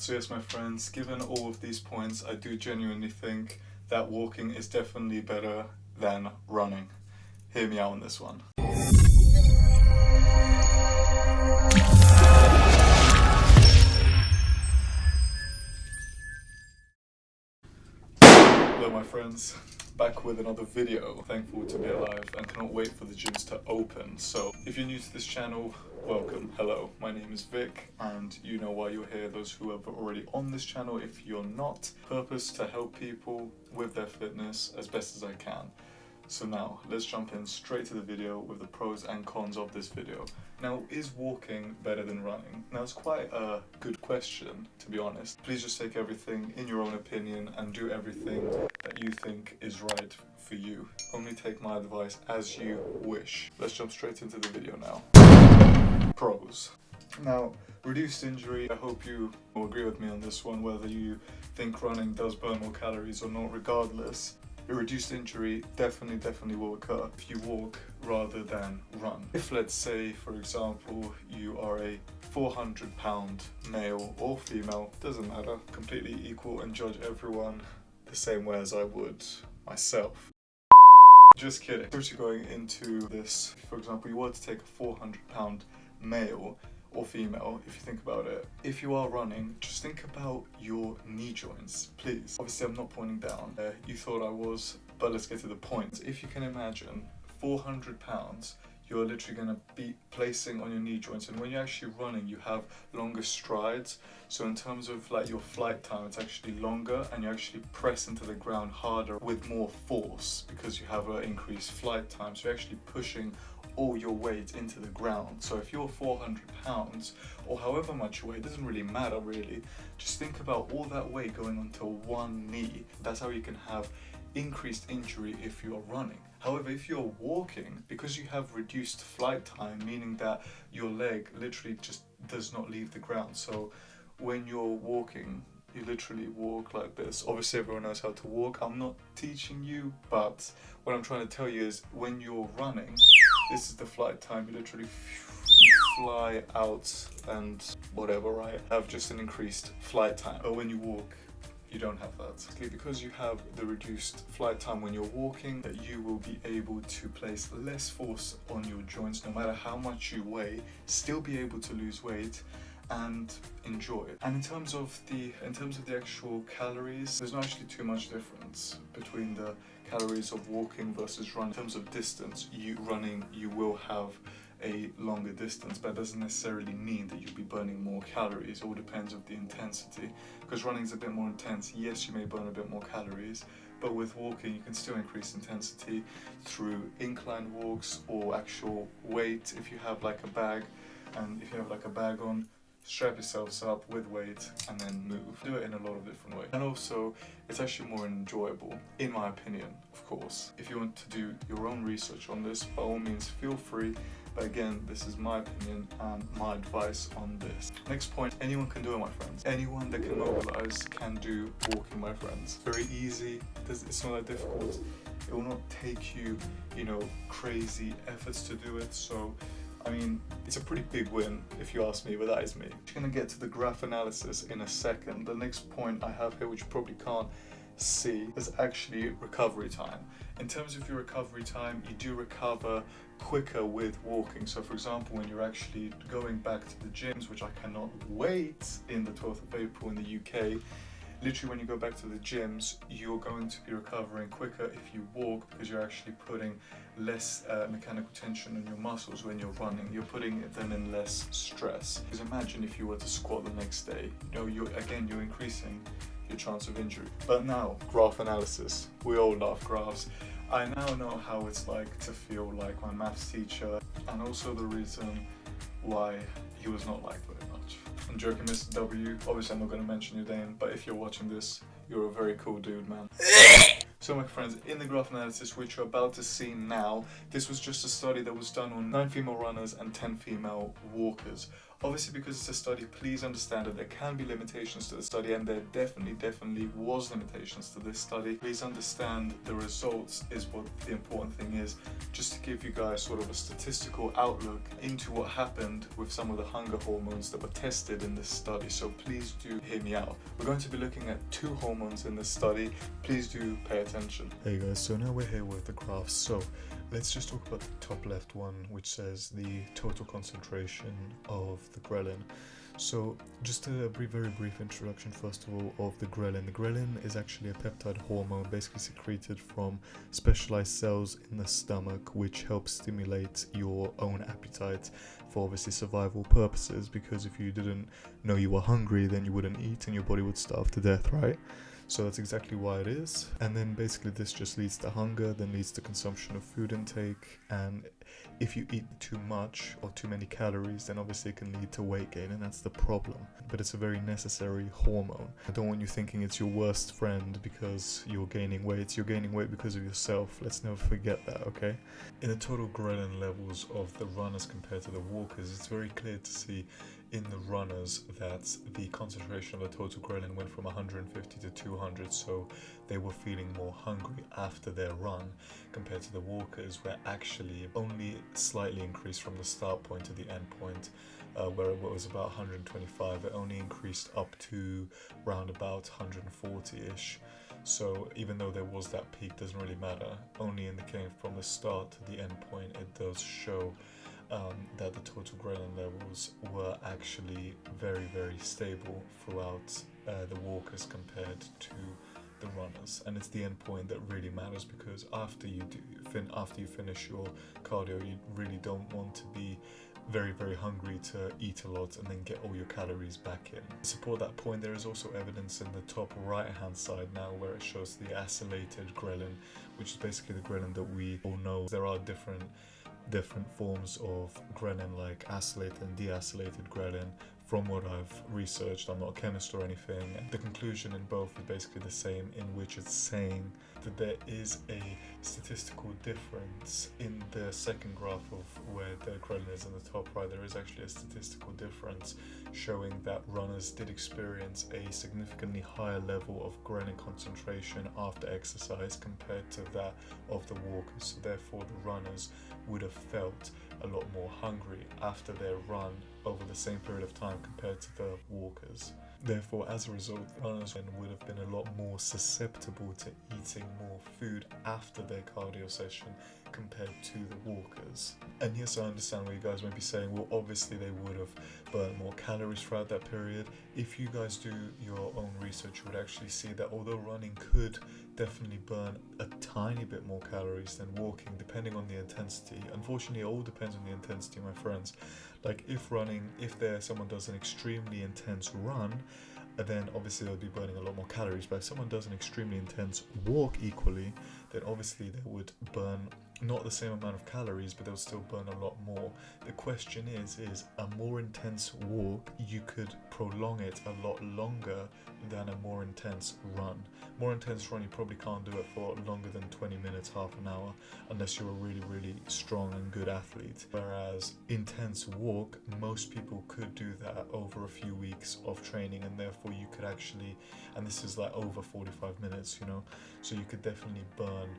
So yes, my friends, given all of these points, I do genuinely think that walking is definitely better than running. Hear me out on this one. Hello my friends, back with another video. Thankful to be alive and cannot wait for the gyms to open. So if you're new to this channel, welcome, hello. My name is Vic and you know why you're here, those who are already on this channel. If you're not, purpose to help people with their fitness as best as I can. So now, let's jump in straight to the video with the pros and cons of this video. Now, is walking better than running? Now, it's quite a good question, to be honest. Please just take everything in your own opinion and do everything that you think is right for you. Only take my advice as you wish. Let's jump straight into the video now. Pros. Now, reduced injury, I hope you will agree with me on this one, whether you think running does burn more calories or not. Regardless, a reduced injury definitely will occur if you walk rather than run. If, let's say, for example, you are a 400-pound male or female, doesn't matter, completely equal and judge everyone the same way as I would myself. Just kidding. Seriously, going into this, for example, you were to take a 400-pound male or female, if you think about it. If you are running, just think about your knee joints, please. Obviously, I'm not pointing down. You thought I was, but let's get to the point. If you can imagine 400 pounds, you're literally going to be placing on your knee joints, and when you're actually running, you have longer strides. So in terms of like your flight time, it's actually longer, and you actually press into the ground harder with more force because you have an increased flight time. So you're actually pushing all your weight into the ground. So if you're 400 pounds or however much you weigh, it doesn't really matter really. Just think about all that weight going onto one knee. That's how you can have increased injury if you're running. However, if you're walking, because you have reduced flight time, meaning that your leg literally just does not leave the ground. So when you're walking, you literally walk like this. Obviously, everyone knows how to walk. I'm not teaching you, but what I'm trying to tell you is when you're running, this is the flight time. You literally fly out and whatever, right? Have just an increased flight time. But when you walk, you don't have that. Okay, because you have the reduced flight time when you're walking, that you will be able to place less force on your joints, no matter how much you weigh, still be able to lose weight and enjoy it. And in terms of the actual calories, there's not actually too much difference between the calories of walking versus running. In terms of distance, you will have a longer distance, but that doesn't necessarily mean that you'll be burning more calories. It all depends on the intensity, because running is a bit more intense. Yes, you may burn a bit more calories, but with walking you can still increase intensity through incline walks or actual weight. If you have like a bag, and if you have like a bag on, strap yourselves up with weight and then move. Do it in a lot of different ways. And also, it's actually more enjoyable, in my opinion, of course. If you want to do your own research on this, by all means, feel free. But again, this is my opinion and my advice on this. Next point, anyone can do it, my friends. Anyone that can mobilize can do walking, my friends. Very easy, it's not that difficult. It will not take you, crazy efforts to do it. So I mean, it's a pretty big win if you ask me, but that is me. I'm going to get to the graph analysis in a second. The next point I have here, which you probably can't see, is actually recovery time. In terms of your recovery time, you do recover quicker with walking. So for example, when you're actually going back to the gyms, which I cannot wait, in the 12th of April in the UK, literally when you go back to the gyms, you're going to be recovering quicker if you walk, because you're actually putting less mechanical tension on your muscles. When you're running, you're putting them in less stress. Because imagine if you were to squat the next day, you're increasing your chance of injury. But now, graph analysis. We all love graphs. I now know how it's like to feel like my maths teacher, and also the reason why he was not liked very much. I'm joking, Mr. W. Obviously, I'm not going to mention your name, but if you're watching this, you're a very cool dude, man. So my friends, in the graph analysis which you're about to see now, this was just a study that was done on 9 female runners and 10 female walkers. Obviously, because it's a study, please understand that there can be limitations to the study, and there definitely was limitations to this study. Please understand the results is what the important thing is, just to give you guys sort of a statistical outlook into what happened with some of the hunger hormones that were tested in this study. So please do hear me out. We're going to be looking at 2 hormones in this study. Please do pay attention. Hey guys, so now we're here with the graphs. So let's just talk about the top left one, which says the total concentration of the ghrelin. So just a very brief introduction first of all of the ghrelin. The ghrelin is actually a peptide hormone basically secreted from specialized cells in the stomach, which helps stimulate your own appetite for obviously survival purposes, because if you didn't know you were hungry, then you wouldn't eat and your body would starve to death, right? So that's exactly why it is. And then basically this just leads to hunger, then leads to consumption of food intake, and if you eat too much or too many calories, then obviously it can lead to weight gain, and that's the problem. But it's a very necessary hormone. I don't want you thinking it's your worst friend because you're gaining weight. You're gaining weight because of yourself. Let's never forget that, okay? In the total ghrelin levels of the runners compared to the walkers, it's very clear to see in the runners that the concentration of the total ghrelin went from 150 to 200, so they were feeling more hungry after their run, compared to the walkers, where actually only slightly increased from the start point to the end point, where it was about 125. It only increased up to round about 140-ish. So even though there was that peak, doesn't really matter. Only indicating from the start to the end point, it does show that the total ghrelin levels were actually very stable throughout the walkers compared to the runners. And it's the end point that really matters, because after you finish your cardio, you really don't want to be very hungry to eat a lot and then get all your calories back in. To support that point, there is also evidence in the top right hand side now where it shows the acylated ghrelin, which is basically the ghrelin that we all know. There are different forms of ghrelin, like acylated and deacylated ghrelin. From what I've researched, I'm not a chemist or anything, the conclusion in both is basically the same, in which it's saying that there is a statistical difference in the second graph of where the ghrelin is in the top right. There is actually a statistical difference showing that runners did experience a significantly higher level of ghrelin concentration after exercise compared to that of the walkers. So therefore the runners would have felt a lot more hungry after their run over the same period of time compared to the walkers. Therefore, as a result, runners would have been a lot more susceptible to eating more food after their cardio session compared to the walkers. And yes, I understand what you guys might be saying, well, obviously they would have burned more calories throughout that period. If you guys do your own research, you would actually see that although running could definitely burn a tiny bit more calories than walking, depending on the intensity. Unfortunately, it all depends on the intensity, my friends. Like if someone does an extremely intense run, then obviously they'll be burning a lot more calories. But if someone does an extremely intense walk equally, then obviously they would burn not the same amount of calories, but they'll still burn a lot more. The question is a more intense walk, you could prolong it a lot longer than a more intense run. More intense run, you probably can't do it for longer than 20 minutes, half an hour, unless you're a really strong and good athlete. Whereas intense walk, most people could do that over a few weeks of training, and therefore you could actually, and this is like over 45 minutes, so you could definitely burn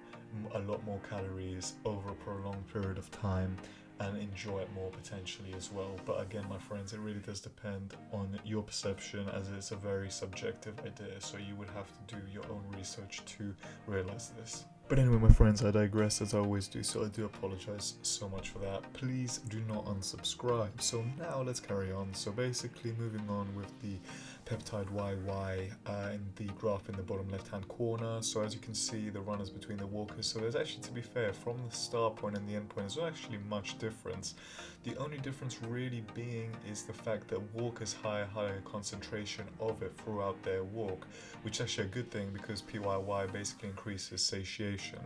a lot more calories over a prolonged period of time and enjoy it more potentially as well. But again, my friends, it really does depend on your perception, as it's a very subjective idea, so you would have to do your own research to realize this. But anyway, my friends, I digress as I always do, so I do apologize so much for that. Please do not unsubscribe. So now let's carry on. So basically moving on with the peptide YY in the graph in the bottom left hand corner. So as you can see, the runners between the walkers, so there's actually, to be fair, from the start point and the end point, there's not actually much difference. The only difference really being is the fact that walkers higher concentration of it throughout their walk, which is actually a good thing, because PYY basically increases satiation,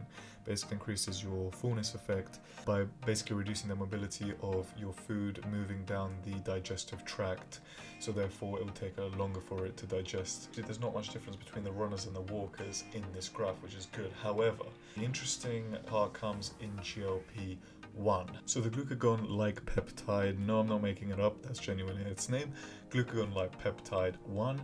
basically increases your fullness effect by basically reducing the mobility of your food moving down the digestive tract, so therefore it will take longer for it to digest. There's not much difference between the runners and the walkers in this graph, which is good. However, the interesting part comes in GLP 1. So the glucagon-like peptide, no, I'm not making it up, that's genuinely its name, glucagon-like peptide 1,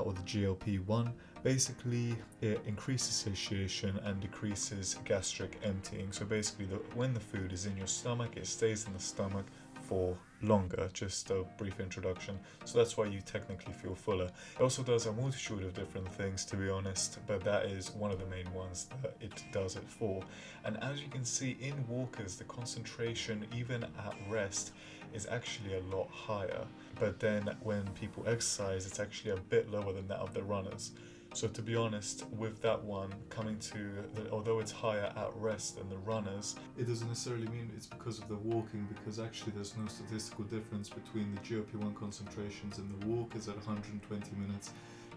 or the GLP-1, basically it increases satiation and decreases gastric emptying. So basically when the food is in your stomach, it stays in the stomach for longer. Just a brief introduction. So that's why you technically feel fuller. It also does a multitude of different things, to be honest, but that is one of the main ones that it does it for. And as you can see in walkers, the concentration even at rest is actually a lot higher, but then when people exercise it's actually a bit lower than that of the runners. So to be honest, with that one coming to, although it's higher at rest than the runners, it doesn't necessarily mean it's because of the walking, because actually there's no statistical difference between the GLP-1 concentrations in the walkers at 120 minutes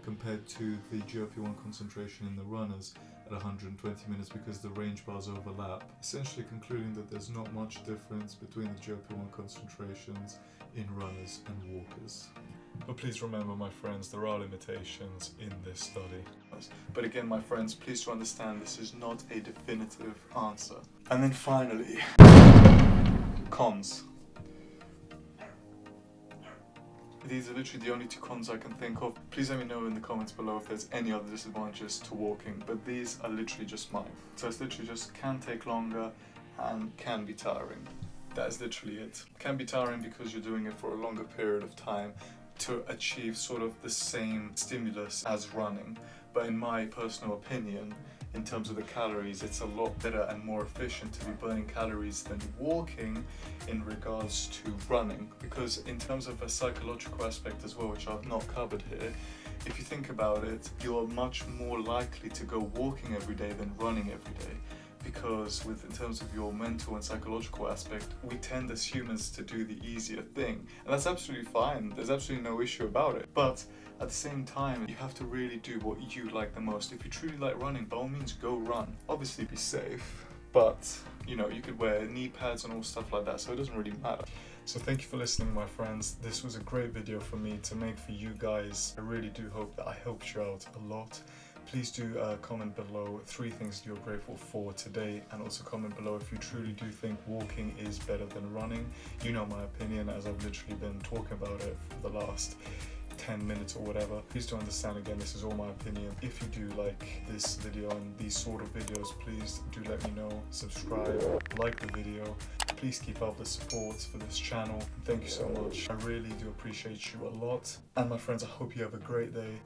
compared to the GLP-1 concentration in the runners at 120 minutes, because the range bars overlap, essentially concluding that there's not much difference between the GLP-1 concentrations in runners and walkers. But please remember, my friends, there are limitations in this study. But again, my friends, please to understand this is not a definitive answer. And then finally, cons. These are literally the only 2 cons I can think of. Please let me know in the comments below if there's any other disadvantages to walking, but these are literally just mine. So it's literally just can take longer and can be tiring. That is literally it. Can be tiring because you're doing it for a longer period of time to achieve sort of the same stimulus as running. But in my personal opinion, in terms of the calories, it's a lot better and more efficient to be burning calories than walking in regards to running. Because in terms of a psychological aspect as well, which I've not covered here, if you think about it, you're much more likely to go walking every day than running every day. Because in terms of your mental and psychological aspect, we tend as humans to do the easier thing. And that's absolutely fine, there's absolutely no issue about it. But at the same time, you have to really do what you like the most. If you truly like running, by all means go run. Obviously be safe, but you know, you could wear knee pads and all stuff like that, so it doesn't really matter. So thank you for listening, my friends. This was a great video for me to make for you guys. I really do hope that I helped you out a lot. Please do comment below 3 things you're grateful for today, and also comment below if you truly do think walking is better than running. You know my opinion, as I've literally been talking about it for the last 10 minutes or whatever. Please do understand, again, this is all my opinion. If you do like this video and these sort of videos, please do let me know. Subscribe, like the video. Please keep up the support for this channel. Thank you so much. I really do appreciate you a lot. And my friends, I hope you have a great day.